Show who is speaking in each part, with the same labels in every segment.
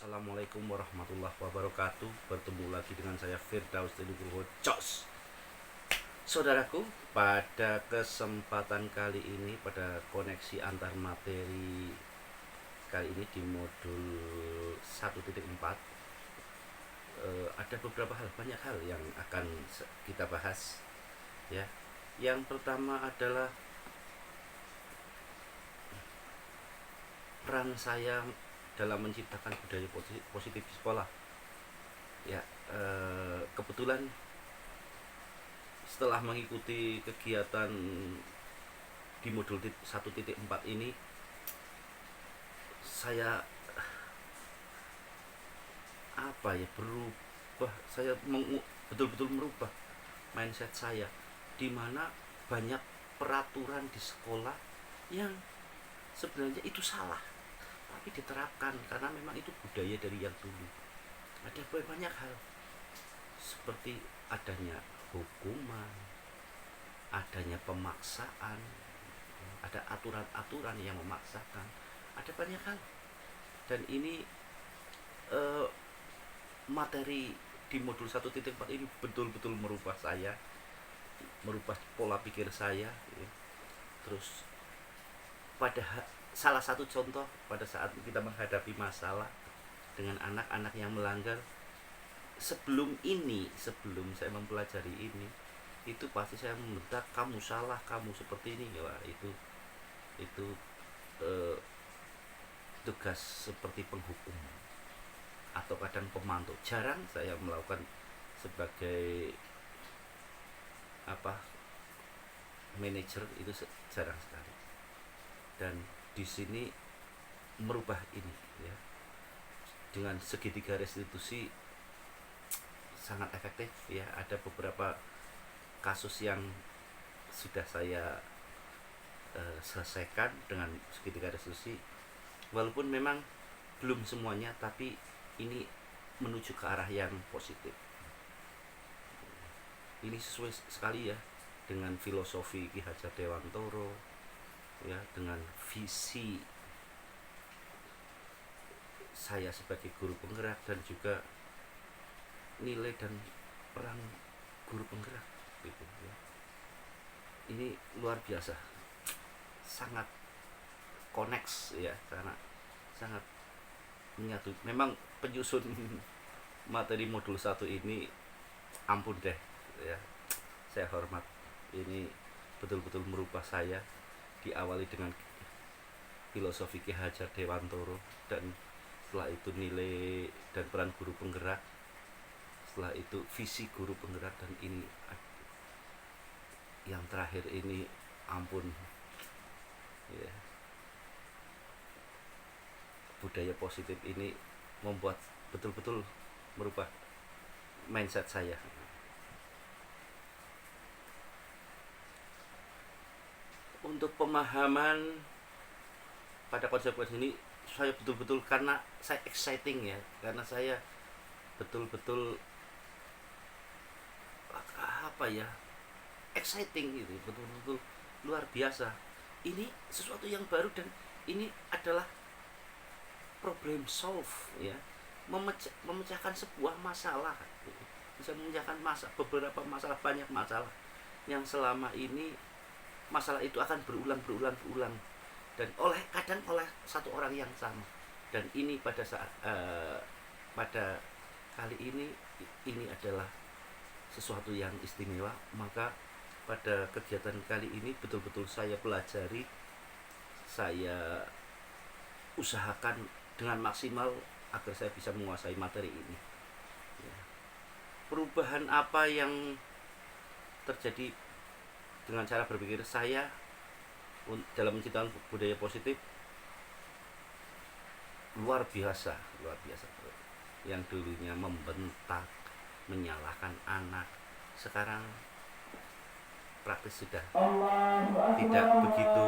Speaker 1: Assalamualaikum warahmatullahi wabarakatuh. Bertemu lagi dengan saya Firdaus Nugroho Jos. Saudaraku, pada kesempatan kali ini, pada koneksi antar materi kali ini di modul 1.4, ada beberapa hal, banyak hal yang akan kita bahas ya. Yang pertama adalah peran saya dalam menciptakan budaya positif di sekolah. Ya, kebetulan setelah mengikuti kegiatan di modul 1.4 ini, saya berubah, betul-betul merubah mindset saya, di mana banyak peraturan di sekolah yang sebenarnya itu salah tapi diterapkan karena memang itu budaya dari yang dulu. Ada banyak hal seperti adanya hukuman, adanya pemaksaan, ada aturan-aturan yang memaksakan, ada banyak hal. Dan ini materi di modul 1.4 ini betul-betul merubah saya, merubah pola pikir saya ya. Terus salah satu contoh pada saat kita menghadapi masalah dengan anak-anak yang melanggar, sebelum saya mempelajari ini, itu pasti saya membentak, kamu salah, kamu seperti ini. Wah, itu tugas seperti penghukum atau kadang pemantau. Jarang saya melakukan sebagai manajer, itu jarang sekali. Dan di sini merubah ini ya, dengan segitiga restitusi sangat efektif ya. Ada beberapa kasus yang sudah saya selesaikan dengan segitiga restitusi, walaupun memang belum semuanya, tapi ini menuju ke arah yang positif. Ini sesuai sekali ya dengan filosofi Ki Hajar Dewantoro ya, dengan visi saya sebagai guru penggerak, dan juga nilai dan peran guru penggerak gitu ya. Ini luar biasa, sangat koneks ya, sangat menyatu. Memang penyusun materi modul 1 ini ampun deh ya, saya hormat. Ini betul-betul merubah saya. Diawali dengan filosofi Ki Hajar Dewantoro, dan setelah itu nilai dan peran guru penggerak, setelah itu visi guru penggerak, dan ini yang terakhir ini ampun ya. Budaya positif ini membuat betul-betul merubah mindset saya. Untuk pemahaman pada konsep-konsep ini, saya betul-betul, karena saya exciting ya, karena saya betul-betul exciting gitu, betul-betul luar biasa. Ini sesuatu yang baru, dan ini adalah problem solve ya, memecahkan sebuah masalah, bisa memecahkan beberapa masalah, banyak masalah yang selama ini masalah itu akan berulang, dan kadang oleh satu orang yang sama. Dan ini pada kali ini adalah sesuatu yang istimewa. Maka pada kegiatan kali ini betul-betul saya pelajari, saya usahakan dengan maksimal agar saya bisa menguasai materi ini ya. Perubahan apa yang terjadi dengan cara berpikir saya dalam menciptakan budaya positif luar biasa. Yang dulunya membentak, menyalahkan anak, sekarang praktis sudah tidak begitu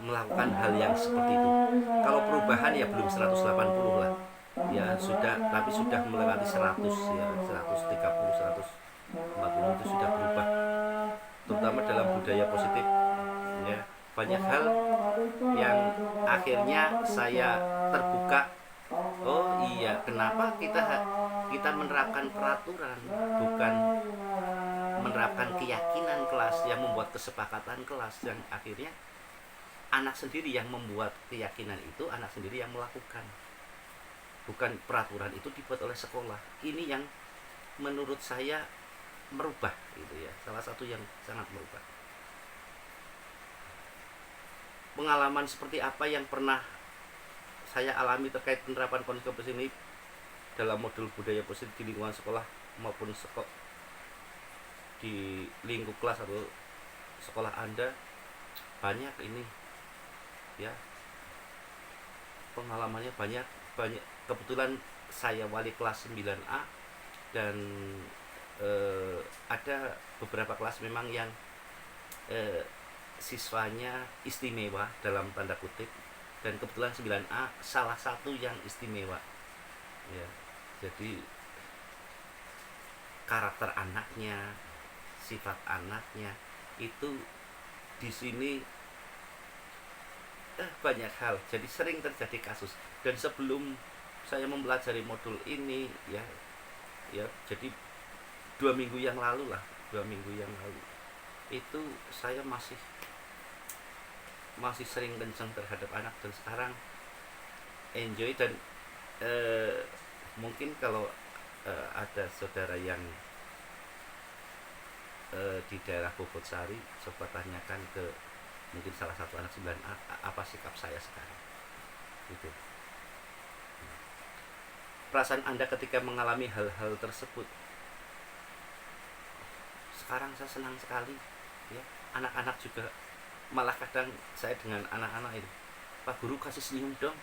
Speaker 1: melakukan hal yang seperti itu. Kalau perubahan ya belum 180 lah ya, tapi sudah melewati 100 ya, 130, 140 itu sudah berubah, terutama dalam budaya positif ya. Banyak hal yang akhirnya saya terbuka ya kenapa kita menerapkan peraturan, bukan menerapkan keyakinan kelas yang membuat kesepakatan kelas, yang akhirnya anak sendiri yang membuat keyakinan itu, anak sendiri yang melakukan, bukan peraturan itu dibuat oleh sekolah. Ini yang menurut saya merubah gitu ya, salah satu yang sangat merubah. Pengalaman seperti apa yang pernah saya alami terkait penerapan konsep ini dalam modul budaya positif di lingkungan sekolah maupun di lingkup kelas atau sekolah Anda, banyak ini ya, pengalamannya banyak. Kebetulan saya wali kelas 9A dan ada beberapa kelas memang yang siswanya istimewa dalam tanda kutip, dan kebetulan 9A salah satu yang istimewa ya. Jadi karakter anaknya, sifat anaknya itu di sini banyak hal, jadi sering terjadi kasus. Dan sebelum saya mempelajari modul ini ya jadi 2 minggu yang lalu itu saya masih sering kencang terhadap anak, dan sekarang enjoy. Dan mungkin kalau ada saudara yang di daerah Bobotsari, coba tanyakan ke mungkin salah satu anak 9A apa sikap saya sekarang gitu. Perasaan Anda ketika mengalami hal-hal tersebut. Sekarang saya senang sekali ya, anak-anak juga, malah kadang saya dengan anak-anak itu, Pak Guru kasih senyum dong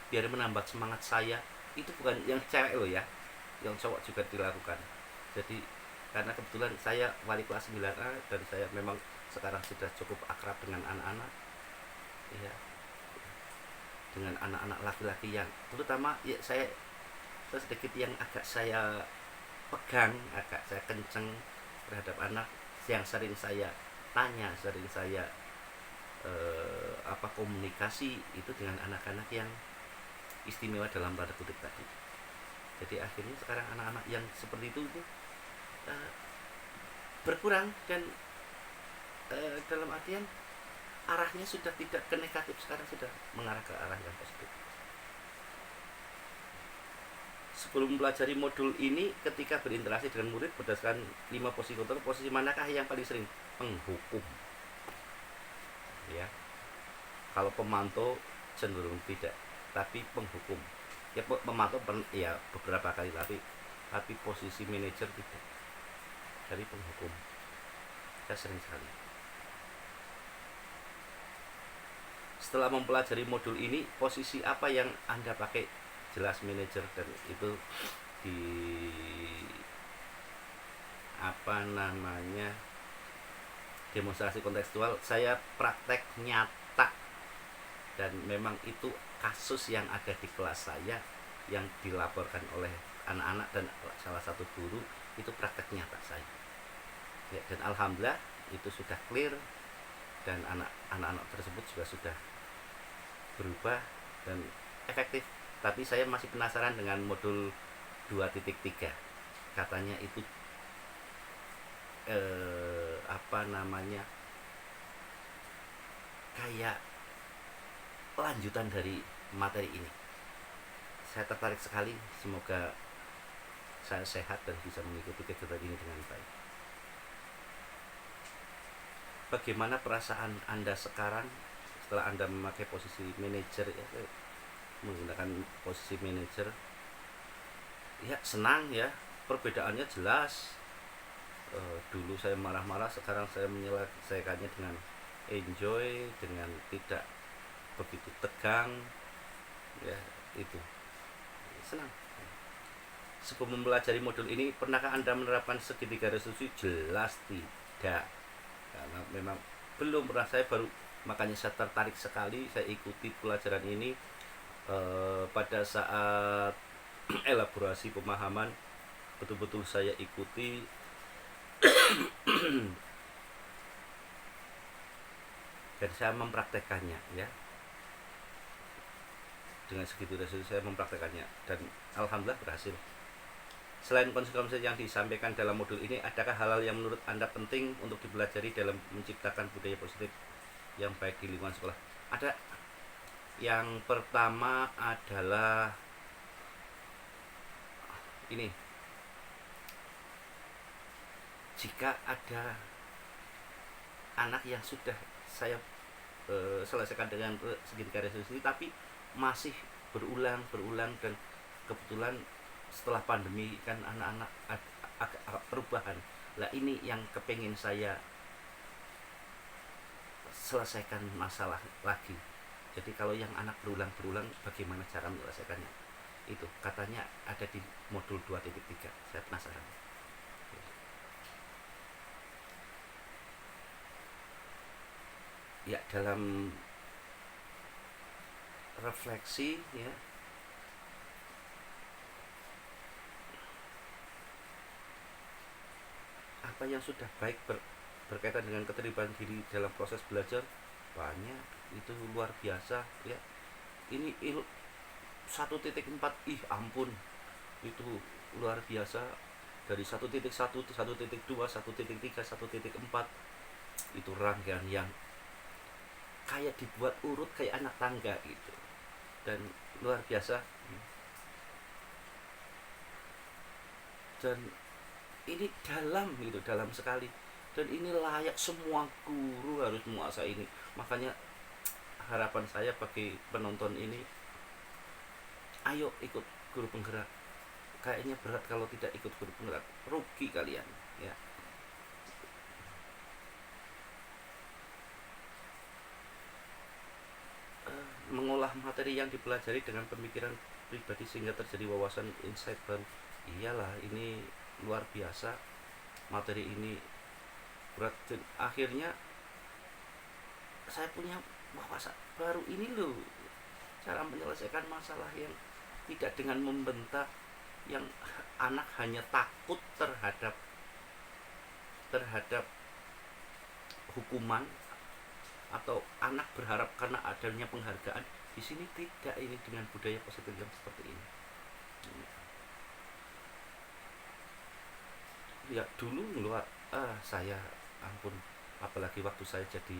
Speaker 1: biar menambah semangat saya. Itu bukan yang cewek loh ya, yang cowok juga dilakukan. Jadi karena kebetulan saya wali kelas 9A dan saya memang sekarang sudah cukup akrab dengan anak-anak ya, dengan anak-anak laki-laki yang terutama ya, saya sedikit yang agak saya pegang, agak saya kenceng terhadap anak, yang sering saya tanya, sering saya komunikasi itu dengan anak-anak yang istimewa dalam tanda kutip tadi. Jadi akhirnya sekarang anak-anak yang seperti itu berkurang, dan dalam artian arahnya sudah tidak ke negatif, sekarang sudah mengarah ke arah yang positif. Sebelum mempelajari modul ini, ketika berinteraksi dengan murid berdasarkan 5 posisi kontrol, posisi manakah yang paling sering? Penghukum ya. Kalau pemantau cenderung tidak, tapi penghukum ya. Pemantau ya beberapa kali, tapi posisi manajer tidak, dari penghukum saya sering sekali. Setelah mempelajari modul ini, posisi apa yang Anda pakai? Jelas manajer, dan itu di demonstrasi kontekstual saya praktek nyata, dan memang itu kasus yang ada di kelas saya yang dilaporkan oleh anak-anak dan salah satu guru, itu praktek nyata saya ya, dan alhamdulillah itu sudah clear, dan anak-anak tersebut juga sudah berubah dan efektif. Tapi saya masih penasaran dengan modul 2.3, katanya itu kayak lanjutan dari materi ini. Saya tertarik sekali, semoga saya sehat dan bisa mengikuti kegiatan ini dengan baik. Bagaimana perasaan Anda sekarang setelah Anda memakai posisi manajer ya, menggunakan posisi manajer ya? Senang ya, perbedaannya jelas. Dulu saya marah-marah, sekarang saya menyelesaikannya dengan enjoy, dengan tidak begitu tegang ya, itu senang. Sebelum mempelajari modul ini, pernahkah Anda menerapkan segitiga resolusi? Jelas tidak, karena memang belum pernah. Saya baru, makanya saya tertarik sekali, saya ikuti pelajaran ini pada saat elaborasi pemahaman, betul-betul saya ikuti dan saya mempraktekannya ya. dengan segitu resolusi saya mempraktekannya dan alhamdulillah berhasil. Selain konsekuensi yang disampaikan dalam modul ini, adakah hal-hal yang menurut Anda penting untuk dipelajari dalam menciptakan budaya positif yang baik di lingkungan sekolah? Ada. Yang pertama adalah ini, jika ada anak yang sudah saya selesaikan dengan segitu resolusi tapi masih berulang dan kebetulan setelah pandemi kan anak-anak agak perubahan lah, ini yang kepingin saya selesaikan masalah lagi. Jadi kalau yang anak berulang bagaimana cara menyelesaikannya, itu katanya ada di modul 2.3. Saya penasaran. Ya, dalam refleksi ya, apa yang sudah baik berkaitan dengan keterlibatan diri dalam proses belajar banyak, itu luar biasa ya. Ini 1.4, ampun, itu luar biasa. Dari 1.1, 1.2, 1.3, 1.4, itu rangkaian yang kayak dibuat urut kayak anak tangga gitu, dan luar biasa. Dan ini dalam sekali, dan ini layak semua guru harus menguasai ini. Makanya harapan saya bagi penonton ini, ayo ikut guru penggerak. Kayaknya berat kalau tidak ikut guru penggerak, rugi kalian ya. Mengolah materi yang dipelajari dengan pemikiran pribadi sehingga terjadi wawasan insight baru. Iyalah, ini luar biasa, materi ini berat, dan akhirnya saya punya wawasan baru ini loh, cara menyelesaikan masalah yang tidak dengan membentak, yang anak hanya takut terhadap hukuman, atau anak berharap karena adanya penghargaan. Di sini tidak, ini dengan budaya positif yang seperti ini. Ya dulu saya ampun, apalagi waktu saya jadi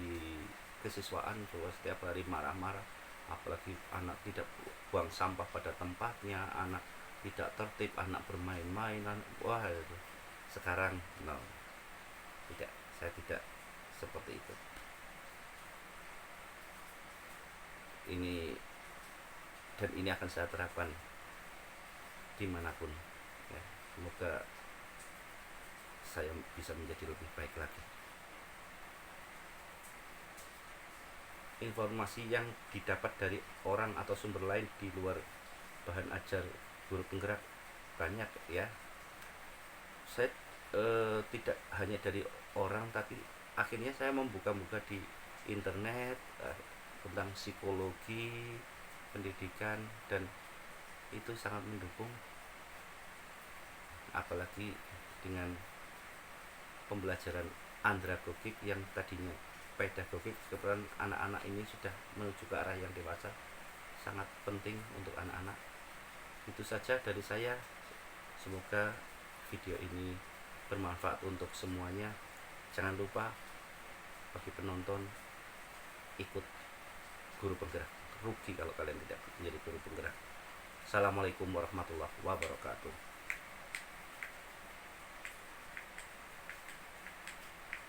Speaker 1: kesiswaan bahwa setiap hari marah-marah, apalagi anak tidak buang sampah pada tempatnya, anak tidak tertib, anak bermain-mainan, wah itu. Sekarang no, tidak, saya tidak seperti itu. Ini dan ini akan saya terapkan dimanapun ya. Semoga saya bisa menjadi lebih baik lagi. Informasi yang didapat dari orang atau sumber lain di luar bahan ajar guru penggerak banyak ya. Saya tidak hanya dari orang, tapi akhirnya saya membuka-buka di internet tentang psikologi pendidikan, dan itu sangat mendukung, apalagi dengan pembelajaran andragogik yang tadinya pedagogik, kebetulan anak-anak ini sudah menuju ke arah yang dewasa, sangat penting untuk anak-anak. Itu saja dari saya, semoga video ini bermanfaat untuk semuanya. Jangan lupa bagi penonton, ikut guru penggerak, rugi kalau kalian tidak menjadi guru penggerak. Assalamualaikum warahmatullahi wabarakatuh.